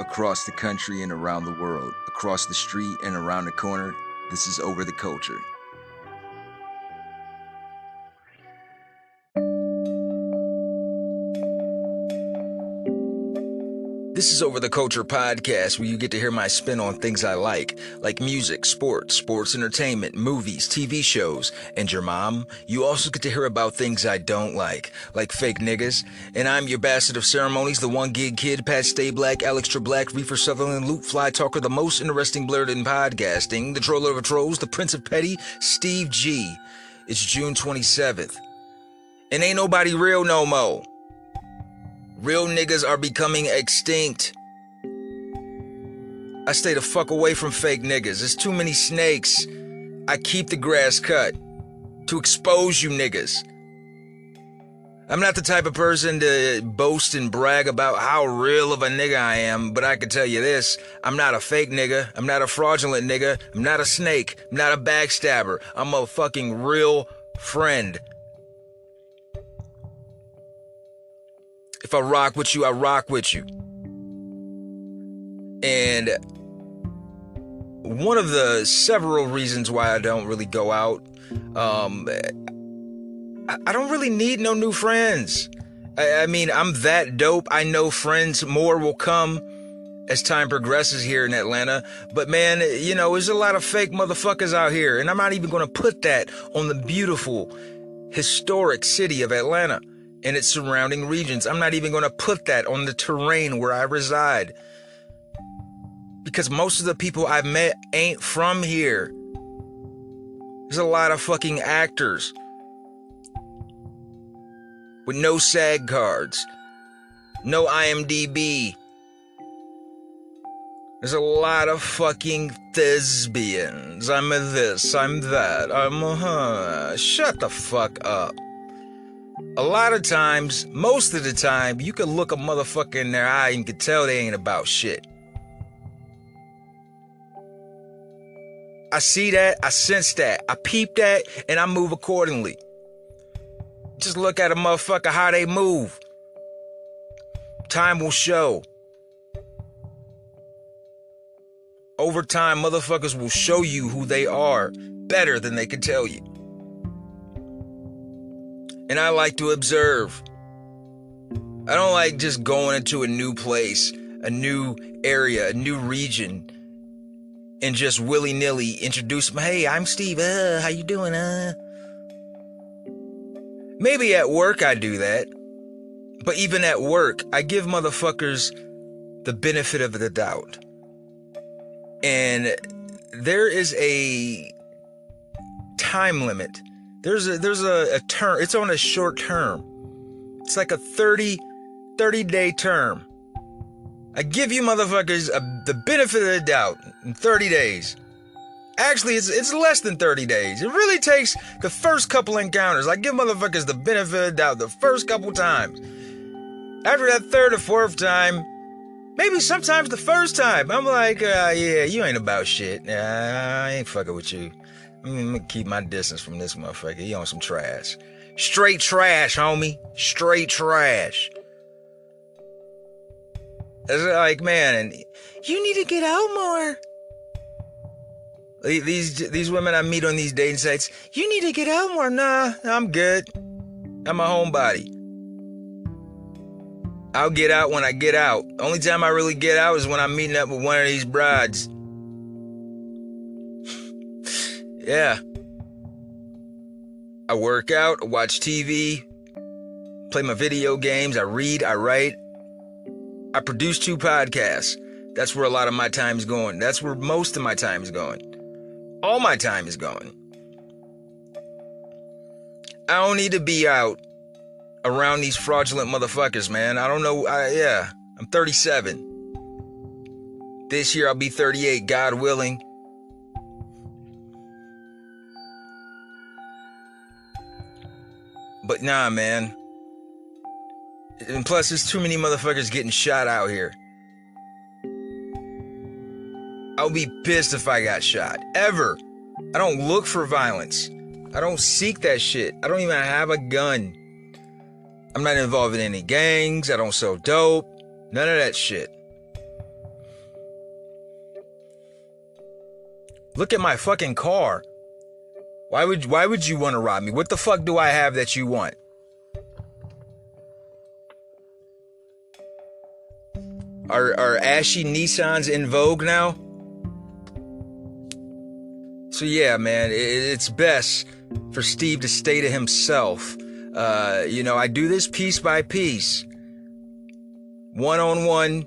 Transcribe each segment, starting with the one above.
Across the country and around the world, across the street and around the corner, this is Over the Culture. This is Over the Culture podcast, where you get to hear my spin on things I like music, sports entertainment, movies, TV shows, and your mom. You also get to hear about things I don't like fake niggas. And I'm your bastard of ceremonies, the one gig kid, Pat Stay Black, Alex Treblack, Reefer Sutherland, Luke Fly Talker, the most interesting blurred in podcasting, the troller of trolls, the Prince of Petty, Steve G. It's June 27th. And ain't nobody real no more. Real niggas are becoming extinct. I stay the fuck away from fake niggas. There's too many snakes. I keep the grass cut to expose you niggas. I'm not the type of person to boast and brag about how real of a nigga I am, but I can tell you this: I'm not a fake nigga. I'm not a fraudulent nigga. I'm not a snake. I'm not a backstabber. I'm a fucking real friend. If I rock with you, I rock with you. And one of the several reasons why I don't really go out, I don't really need no new friends. I mean, I'm that dope. I know friends more will come as time progresses here in Atlanta. But man, you know, there's a lot of fake motherfuckers out here. And I'm not even going to put that on the beautiful, historic city of Atlanta and its surrounding regions. I'm not even going to put that on the terrain where I reside, because most of the people I've met ain't from here. There's a lot of fucking actors with no SAG cards, no IMDb. There's a lot of fucking thespians. I'm a this, I'm that, I'm a Shut the fuck up. A lot of times, most of the time, you can look a motherfucker in their eye and you can tell they ain't about shit. I see that, I sense that, I peep that, and I move accordingly. Just look at a motherfucker, how they move. Time will show. Over time, motherfuckers will show you who they are better than they can tell you. And I like to observe. I don't like just going into a new place, a new area, a new region, and just willy-nilly introduce me. Hey, I'm Steve. How you doing? Maybe at work I do that. But even at work, I give motherfuckers the benefit of the doubt. And there is a time limit. There's a term. It's on a short term. It's like a 30-day term. I give you motherfuckers the benefit of the doubt in 30 days. Actually, it's less than 30 days. It really takes the first couple encounters. I give motherfuckers the benefit of the doubt the first couple times. After that third or fourth time, maybe sometimes the first time, I'm like, yeah, you ain't about shit. I ain't fucking with you. I'm gonna keep my distance from this motherfucker. He on some trash. Straight trash, homie. Straight trash. It's like, man, you need to get out more. These women I meet on these dating sites, you need to get out more. Nah, I'm good. I'm a homebody. I'll get out when I get out. Only time I really get out is when I'm meeting up with one of these brides. Yeah. I work out, I watch TV, play my video games, I read, I write. I produce 2 podcasts. That's where a lot of my time is going. That's where most of my time is going. All my time is going. I don't need to be out around these fraudulent motherfuckers, man. I don't know. I'm 37. This year I'll be 38, God willing. But nah, man. And plus, there's too many motherfuckers getting shot out here. I'll be pissed if I got shot. Ever. I don't look for violence. I don't seek that shit. I don't even have a gun. I'm not involved in any gangs. I don't sell dope. None of that shit. Look at my fucking car. Why would you want to rob me? What the fuck do I have that you want? Are ashy Nissans in vogue now? So yeah, man, it's best for Steve to stay to himself. I do this piece by piece, one-on-one.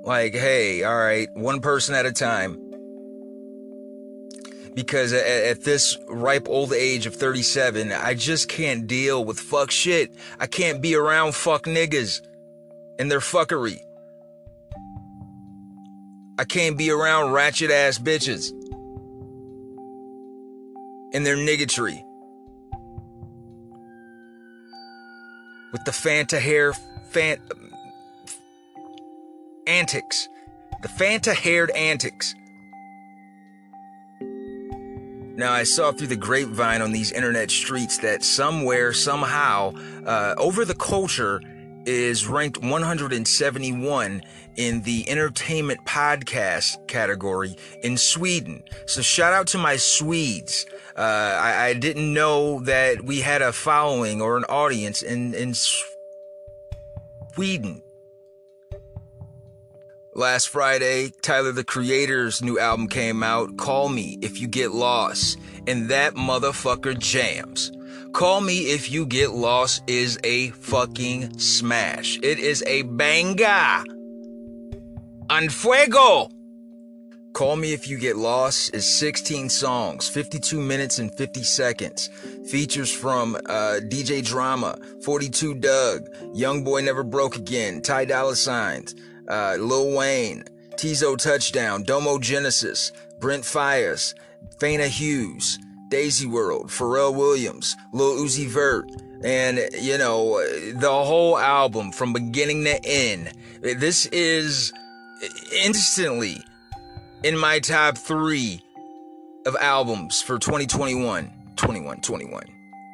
Like, hey, all right, one person at a time. Because at this ripe old age of 37, I just can't deal with fuck shit. I can't be around fuck niggas and their fuckery. I can't be around ratchet ass bitches and their niggatry. With the Fanta hair antics. The Fanta haired antics. Now, I saw through the grapevine on these internet streets that somewhere, somehow, Over the Culture is ranked 171 in the entertainment podcast category in Sweden. So shout out to my Swedes. I didn't know that we had a following or an audience in Sweden. Last Friday, Tyler the Creator's new album came out, Call Me If You Get Lost, and that motherfucker jams. Call Me If You Get Lost is a fucking smash. It is a banger. En fuego. Call Me If You Get Lost is 16 songs, 52 minutes and 50 seconds. Features from DJ Drama, 42 Doug, Young Boy Never Broke Again, Ty Dolla $ign, Lil Wayne, Tizo Touchdown, Domo Genesis, Brent Faiyaz, Fana Hughes, Daisy World, Pharrell Williams, Lil Uzi Vert, and, the whole album from beginning to end. This is instantly in my top 3 of albums for 2021.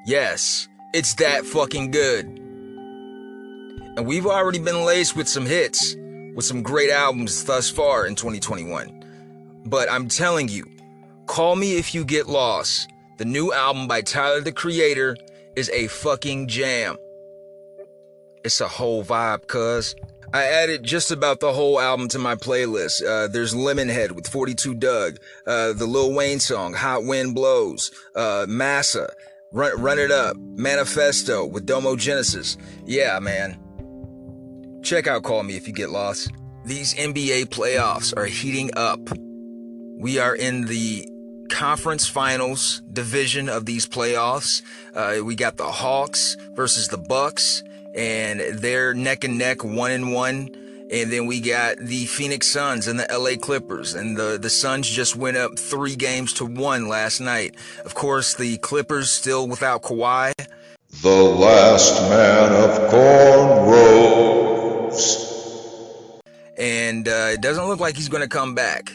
Yes, it's that fucking good. And we've already been laced with some hits, with some great albums thus far in 2021. But I'm telling you, Call Me If You Get Lost, the new album by Tyler the Creator, is a fucking jam. It's a whole vibe, cuz. I added just about the whole album to my playlist. There's Lemonhead with 42 Doug, the Lil Wayne song, Hot Wind Blows, Massa, Run It Up, Manifesto with Domo Genesis. Yeah, man. Check out Call Me If You Get Lost. These NBA playoffs are heating up. We are in the conference finals division of these playoffs. We got the Hawks versus the Bucks, and they're neck and neck, 1-1. And then we got the Phoenix Suns and the LA Clippers, and the Suns just went up 3-1 last night. Of course, the Clippers still without Kawhi. The last man of cornrows. And it doesn't look like he's going to come back.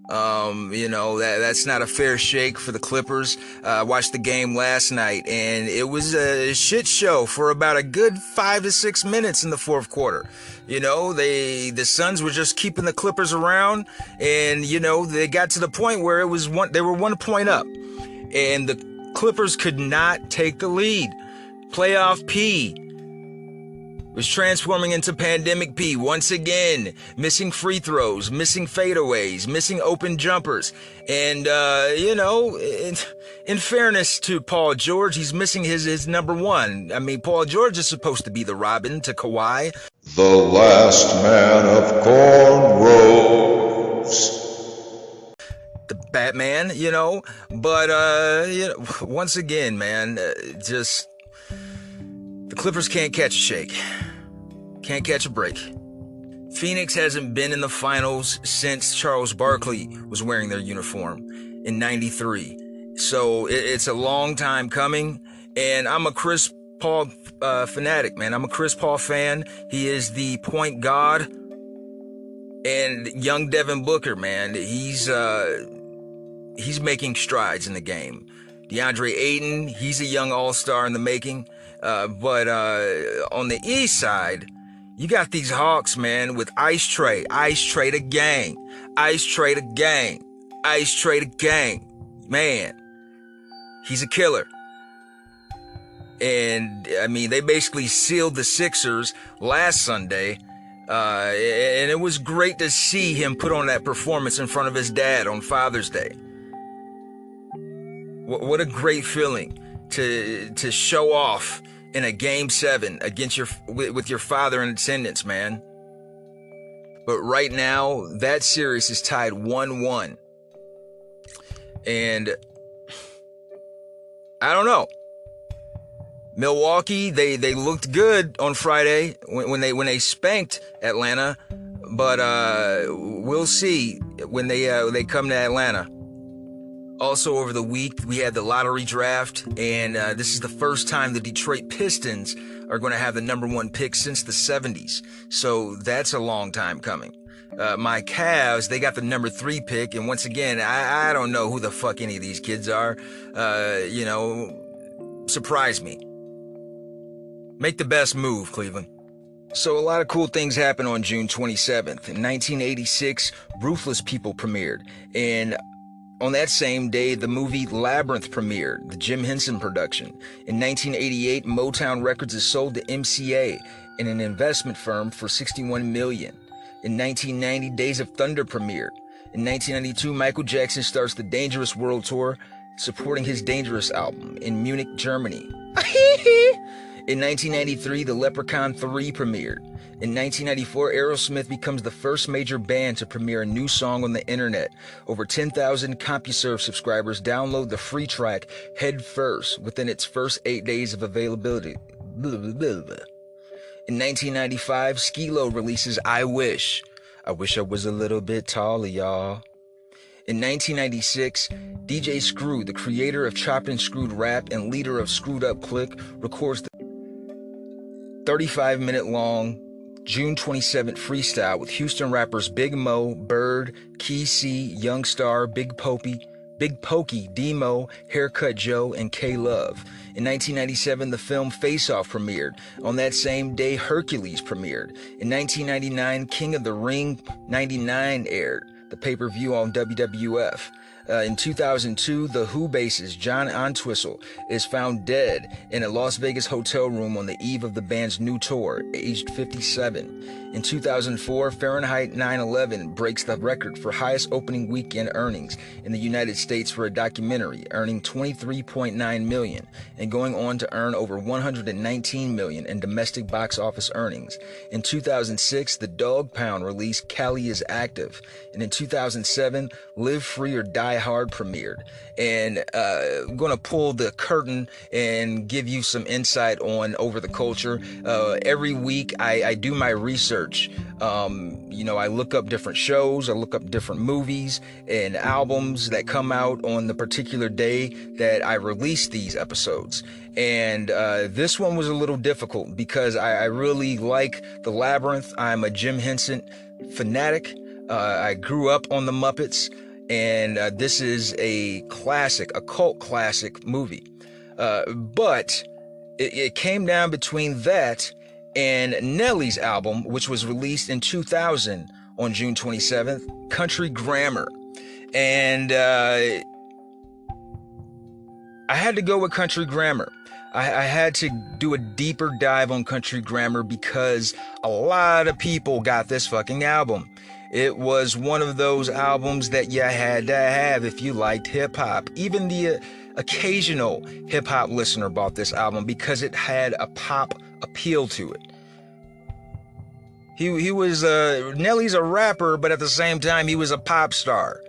That's not a fair shake for the Clippers. I watched the game last night, and it was a shit show for about a good 5 to 6 minutes in the fourth quarter. The Suns were just keeping the Clippers around, and they got to the point where they were 1 point up, and the Clippers could not take the lead. Playoff P was transforming into pandemic P once again, missing free throws, missing fadeaways, missing open jumpers. And, in fairness to Paul George, he's missing his number one. I mean, Paul George is supposed to be the Robin to Kawhi. The last man of cornrows. The Batman, but, once again, man, just... the Clippers can't catch a shake. Can't catch a break. Phoenix hasn't been in the finals since Charles Barkley was wearing their uniform in '93. So it's a long time coming. And I'm a Chris Paul fanatic, man. I'm a Chris Paul fan. He is the point god. And young Devin Booker, man, he's making strides in the game. DeAndre Ayton, he's a young all-star in the making. But on the east side, you got these Hawks, man, with Ice Trae the gang. Ice Trader Gang. Man, he's a killer. And, I mean, they basically sealed the Sixers last Sunday. And it was great to see him put on that performance in front of his dad on Father's Day. What a great feeling to show off in a Game 7 against with your father in attendance, man. But right now, that series is tied 1-1. And I don't know. Milwaukee, they looked good on Friday when they spanked Atlanta, but we'll see when they come to Atlanta. Also over the week, we had the lottery draft, and this is the first time the Detroit Pistons are going to have the number 1 pick since the 70s. So that's a long time coming. My Cavs, they got the number 3 pick, and once again, I don't know who the fuck any of these kids are. Surprise me. Make the best move, Cleveland. So a lot of cool things happened on June 27th. In 1986, Ruthless People premiered. And on that same day, the movie Labyrinth premiered, the Jim Henson production. In 1988, Motown Records is sold to MCA in an investment firm for $61 million. In 1990, Days of Thunder premiered. In 1992, Michael Jackson starts the Dangerous World Tour, supporting his Dangerous album in Munich, Germany. In 1993, The Leprechaun 3 premiered. In 1994, Aerosmith becomes the first major band to premiere a new song on the internet. Over 10,000 CompuServe subscribers download the free track Head First within its first 8 days of availability. In 1995, Skee-Lo releases I Wish. I wish I was a little bit taller, y'all. In 1996, DJ Screw, the creator of Chopped and Screwed Rap and leader of Screwed Up Click, records the 35-minute long June 27th freestyle with Houston rappers Big Mo, Bird, Key C, Youngstar, Big Pokey, Demo, Haircut Joe, and K-Love. In 1997, the film Face Off premiered. On that same day, Hercules premiered. In 1999, King of the Ring 99 aired, the pay-per-view on WWF. In 2002, The Who bassist John Entwistle is found dead in a Las Vegas hotel room on the eve of the band's new tour, aged 57. In 2004, Fahrenheit 9/11 breaks the record for highest opening weekend earnings in the United States for a documentary, earning $23.9 million and going on to earn over $119 million in domestic box office earnings. In 2006, the Dog Pound released Cali is Active. And in 2007, Live Free or Die Hard premiered. And I'm going to pull the curtain and give you some insight on Over the Culture. Every week I do my research. I look up different shows, I look up different movies and albums that come out on the particular day that I release these episodes. And this one was a little difficult because I really like The Labyrinth. I'm a Jim Henson fanatic. I grew up on the Muppets. And this is a classic, a cult classic movie. But it came down between that and Nelly's album, which was released in 2000 on June 27th, Country Grammar. And I had to go with Country Grammar. I had to do a deeper dive on Country Grammar because a lot of people got this fucking album. It was one of those albums that you had to have if you liked hip-hop. Even the occasional hip-hop listener bought this album because it had a pop appeal to it. He was, Nelly's a rapper, but at the same time, he was a pop star.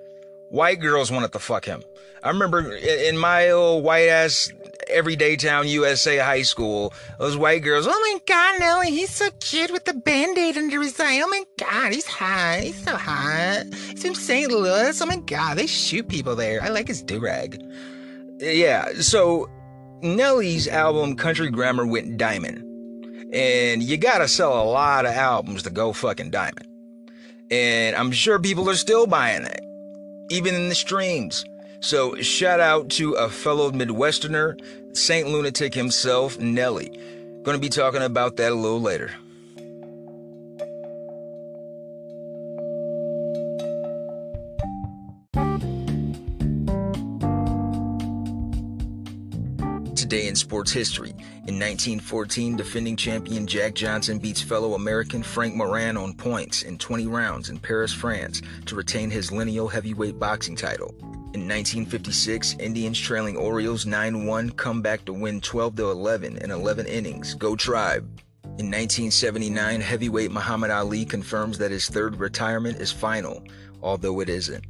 White girls wanted to fuck him. I remember in my old white-ass everyday town USA high school, those white girls, oh my God, Nelly, he's so cute with the Band-Aid under his eye. Oh my God, he's hot. He's so hot. He's from St. Louis. Oh my God, they shoot people there. I like his do-rag. Yeah, so Nelly's album Country Grammar went diamond. And you gotta sell a lot of albums to go fucking diamond. And I'm sure people are still buying it, even in the streams. So shout out to a fellow Midwesterner, Saint Lunatic himself, Nelly. Gonna be talking about that a little later. Today in sports history. In 1914, defending champion Jack Johnson beats fellow American Frank Moran on points in 20 rounds in Paris, France to retain his lineal heavyweight boxing title. In 1956, Indians trailing Orioles 9-1 come back to win 12-11 in 11 innings. Go Tribe! In 1979, heavyweight Muhammad Ali confirms that his third retirement is final, although it isn't.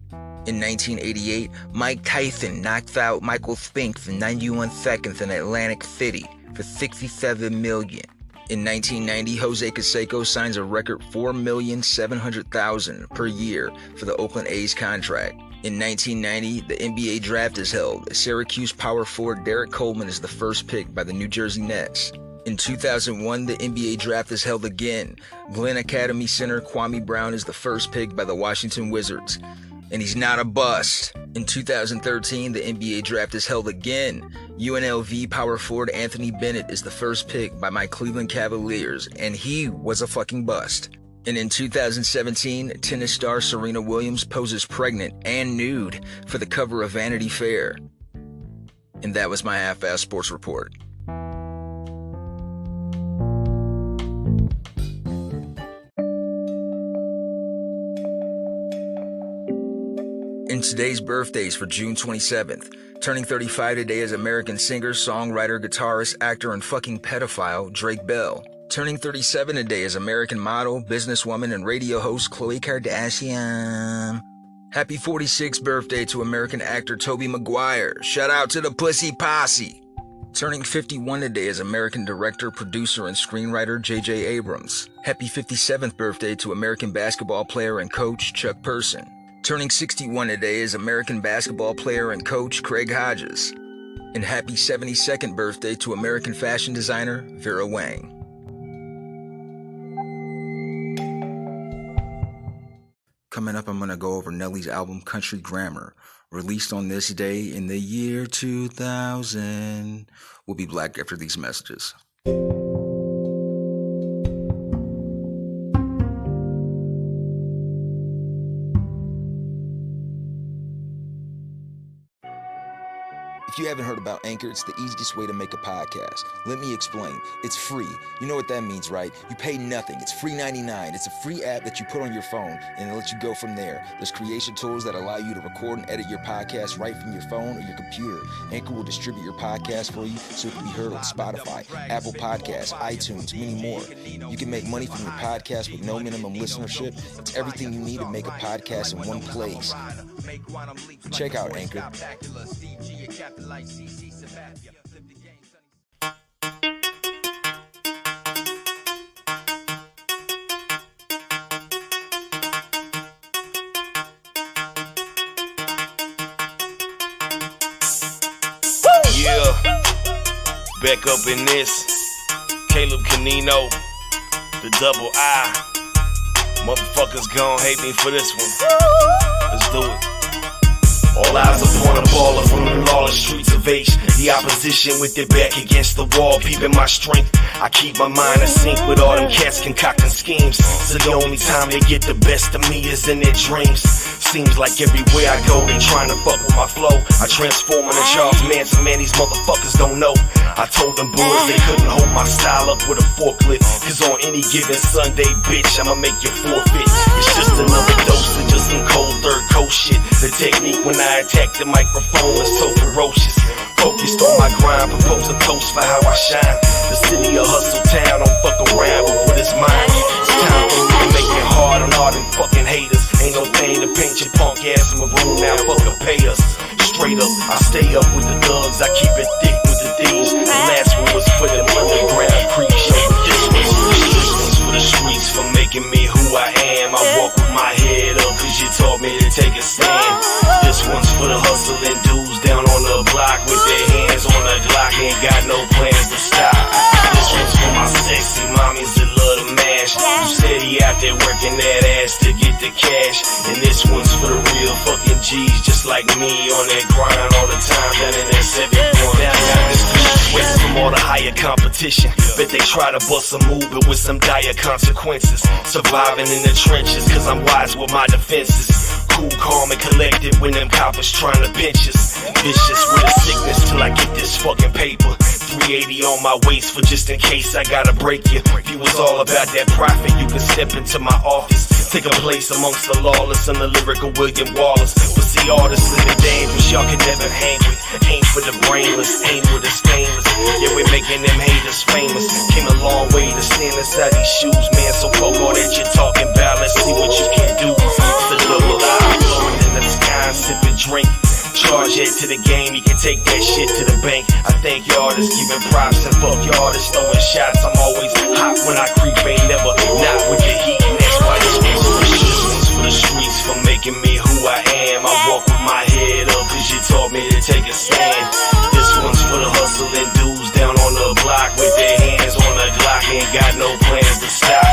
In 1988, Mike Tyson knocked out Michael Spinks in 91 seconds in Atlantic City for $67 million. In 1990, Jose Canseco signs a record $4,700,000 per year for the Oakland A's contract. In 1990, the NBA draft is held. Syracuse power forward Derek Coleman is the first pick by the New Jersey Nets. In 2001, the NBA draft is held again. Glenn Academy center Kwame Brown is the first pick by the Washington Wizards. And he's not a bust. In 2013, the NBA draft is held again. UNLV power forward Anthony Bennett is the first pick by my Cleveland Cavaliers, and he was a fucking bust. And in 2017, tennis star Serena Williams poses pregnant and nude for the cover of Vanity Fair. And that was my half-ass sports report. And today's birthdays for June 27th. Turning 35 today is American singer, songwriter, guitarist, actor, and fucking pedophile Drake Bell. Turning 37 today is American model, businesswoman, and radio host Khloe Kardashian. Happy 46th birthday to American actor Tobey Maguire. Shout out to the Pussy Posse. Turning 51 today is American director, producer, and screenwriter J.J. Abrams. Happy 57th birthday to American basketball player and coach Chuck Person. Turning 61 today is American basketball player and coach Craig Hodges. And happy 72nd birthday to American fashion designer Vera Wang. Coming up, I'm going to go over Nelly's album Country Grammar, released on this day in the year 2000. We'll be back after these messages. If you haven't heard about Anchor, it's the easiest way to make a podcast. Let me explain. It's free. You know what that means, right? You pay nothing. It's free 99. It's a free app that you put on your phone, and it lets you go from there. There's creation tools that allow you to record and edit your podcast right from your phone or your computer. Anchor will distribute your podcast for you so it can be heard on Spotify, Apple Podcasts, iTunes, many more. You can make money from your podcast with no minimum listenership. It's everything you need to make a podcast in one place. Check out Anchor. Yeah, back up in this. Caleb Canino, the double I. Motherfuckers gon' hate me for this one. Let's do it. All eyes upon a baller from the lawless streets of H. The opposition with their back against the wall, peeping my strength. I keep my mind in sync with all them cats concocting schemes. So the only time they get the best of me is in their dreams. Seems like everywhere I go, they trying to fuck with my flow. I transform into Charles Manson, man, these motherfuckers don't know. I told them boys they couldn't hold my style up with a forklift. Cause on any given Sunday, bitch, I'ma make you forfeit. It's just another dose of just some cold third coast shit. The technique when I attack the microphone is so ferocious. Focused on my grind, propose a toast for how I shine. The city of hustle town, don't fuck around with what is mine. It's time for me to make it hard on all them fucking haters. Ain't no pain to paint your punk ass in my room now, fucker pay us. Straight up, I stay up with the thugs, I keep it thick with the thieves. The last one was for them underground creeps. This one's for the streets, for making me who I am. I walk with my head up, cause you taught me to take a stand. This one's for the hustling dudes down on the block with their hands on the Glock, ain't got no plans to stop. This one's for my sexy mommies that love to mash. You said he out there working that ass to get the cash. And this one's for the real fucking G's, just like me on that grind all the time down in that 71. Now I got this sweat from all the higher competition. Bet they try to bust a move, but with some dire consequences. Surviving in the trenches, cause I'm wise with my defenses. Cool, calm, and collected when them coppers trying to pinch us. Vicious with a sickness till I get this fucking paper. 380 on my waist for just in case I gotta break you. If you was all about that profit, you can step into my office, take a place amongst the lawless and the lyrical William Wallace. But see, artists living dangerous, y'all can never hang with. Aim for the brainless, aim with the stainless. Yeah, we're making them haters famous. Came a long way to stand inside these shoes, man. So fuck all that you're talking about. Let's see what you can do. It's the double I, blowing in the sky, sip and drink. Charge it to the game, you can take that shit to the bank. I thank y'all that's giving props and fuck y'all that's throwing shots. I'm always hot when I creep, ain't never not with the heat. And that's why this one's for the streets, for making me who I am. I walk with my head up cause you taught me to take a stand. This one's for the hustling dudes down on the block with their hands on the Glock, ain't got no plans to stop.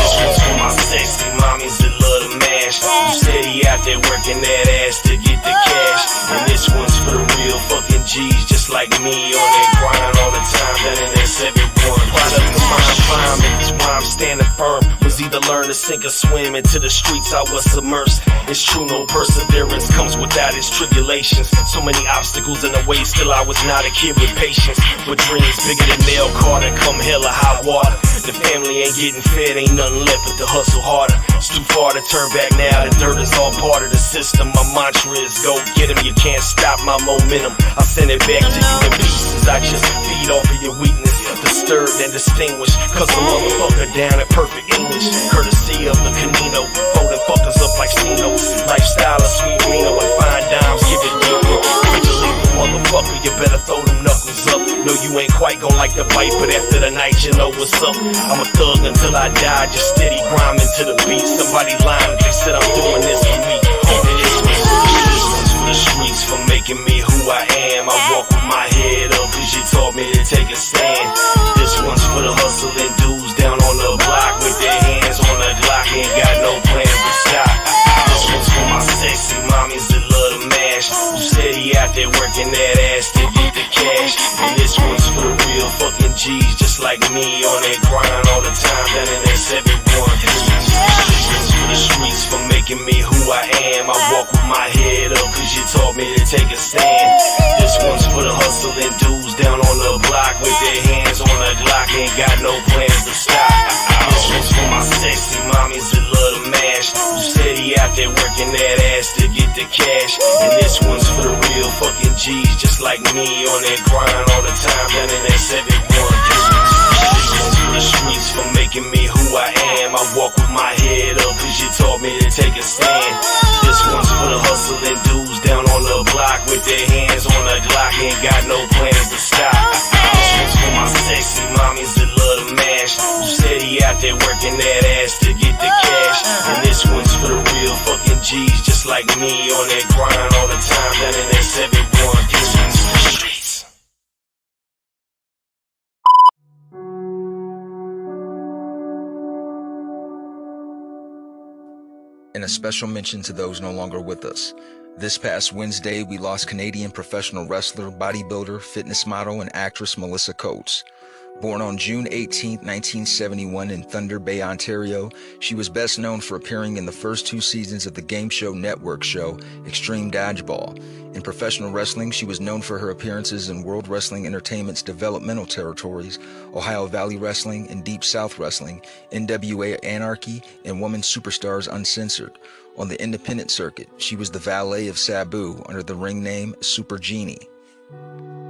This one's for my sexy mommies that love to mash. You steady out there working that ass to get the cash. And this one's for the real fucking G's, just like me on that grind all the time. That and that's everyone. Product of my environment is why I'm standing firm. Was either learn to sink or swim into the streets I was submersed. It's true, no perseverance comes without its tribulations. So many obstacles in the way, still I was not a kid with patience. With dreams bigger than nail Carter, come hell or high water. The family ain't getting fed, ain't nothing left but to hustle harder. It's too far to turn back now, the dirt is all part of the system. My mantra is go get 'em, you can't stop my momentum. I send it back to you in pieces, I just feed off of your weakness. Disturbed and distinguished, cause a motherfucker down at perfect English. Courtesy of the Canino, folding fuckers up like Cino. Lifestyle of sweet Reno and fine dimes, give it deeper. Motherfucker, you better throw them knuckles up. No, you ain't quite gon' like the bite, but after the night, you know what's up. I'm a thug until I die, just steady grinding to the beat. Somebody lying, they said I'm doing this for me. And this one's for the streets, for making me who I am. I walk with my head up, cause you taught me to take a stand. This one's for the hustling dudes down on the block with their hands on the Glock, ain't got no plans to stop. This one's for my sexy mommies that love to mash. You steady out there working that ass to get the cash. And this one's for the real fucking G's, just like me on that grind all the time. That and that's everyone. This one's for the streets, for making me who I am. I walk with my head up cause you taught me to take a stand. This one's for the hustling dudes down on the block with their hands on the Glock, ain't got no plans to stop. This one's for my sexy mommies that love to mash. You steady out there working that ass to get the cash. And this one's for the real fucking G's, just like me on that grind all the time. That and that's everyone. This one's for the streets, for making me who I am. I walk with my head up cause you taught me to take a stand. This one's for the hustling dudes down on the block with their hands on the Glock, ain't got no plans to stop. This one's for my sexy mommies that love to mash. You steady out there working that ass to get the cash. And this one's for the real fucking G's, just like me on that grind all the time. That and that's everyone. This one's for the streets. And a special mention to those no longer with us. This past Wednesday, we lost Canadian professional wrestler, bodybuilder, fitness model, and actress Melissa Coates. Born on June 18, 1971 in Thunder Bay, Ontario, she was best known for appearing in the first 2 seasons of the game show network show Extreme Dodgeball. In professional wrestling, she was known for her appearances in World Wrestling Entertainment's developmental territories, Ohio Valley Wrestling and Deep South Wrestling, NWA Anarchy, and Woman Superstars Uncensored. On the independent circuit, she was the valet of Sabu under the ring name Super Genie.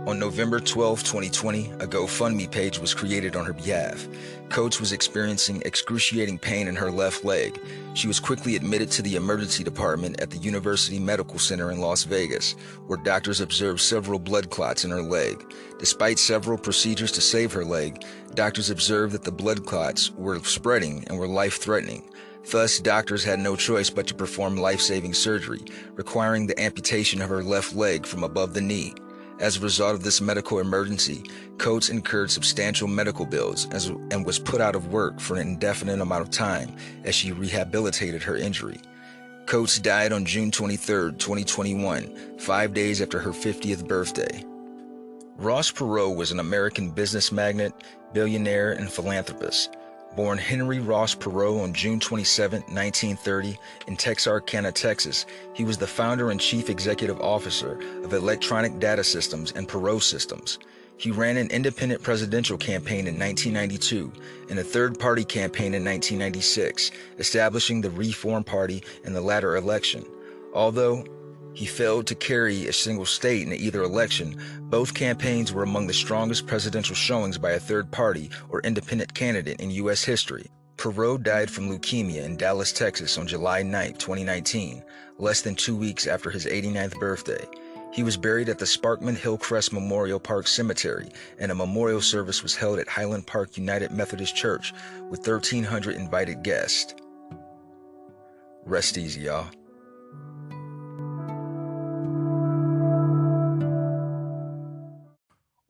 On November 12, 2020, a GoFundMe page was created on her behalf. Coates was experiencing excruciating pain in her left leg. She was quickly admitted to the emergency department at the University Medical Center in Las Vegas, where doctors observed several blood clots in her leg. Despite several procedures to save her leg, doctors observed that the blood clots were spreading and were life-threatening. Thus, doctors had no choice but to perform life-saving surgery, requiring the amputation of her left leg from above the knee. As a result of this medical emergency, Coates incurred substantial medical bills and was put out of work for an indefinite amount of time as she rehabilitated her injury. Coates died on June 23, 2021, 5 days after her 50th birthday. Ross Perot was an American business magnate, billionaire, and philanthropist. Born Henry Ross Perot on June 27, 1930, in Texarkana, Texas, he was the founder and chief executive officer of Electronic Data Systems and Perot Systems. He ran an independent presidential campaign in 1992 and a third-party campaign in 1996, establishing the Reform Party in the latter election. Although he failed to carry a single state in either election, both campaigns were among the strongest presidential showings by a third party or independent candidate in U.S. history. Perot died from leukemia in Dallas, Texas on July 9, 2019, less than 2 weeks after his 89th birthday. He was buried at the Sparkman Hillcrest Memorial Park Cemetery, and a memorial service was held at Highland Park United Methodist Church with 1,300 invited guests. Rest easy, y'all.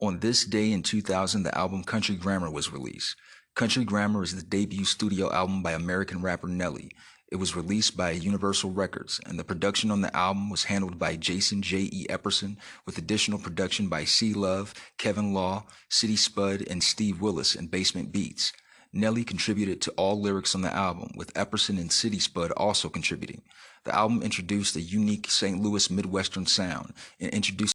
On this day in 2000, the album Country Grammar was released. Country Grammar is the debut studio album by American rapper Nelly. It was released by Universal Records, and the production on the album was handled by Jason J.E. Epperson, with additional production by C. Love, Kevin Law, City Spud, and Steve Willis in Basement Beats. Nelly contributed to all lyrics on the album, with Epperson and City Spud also contributing. The album introduced a unique St. Louis Midwestern sound and introduced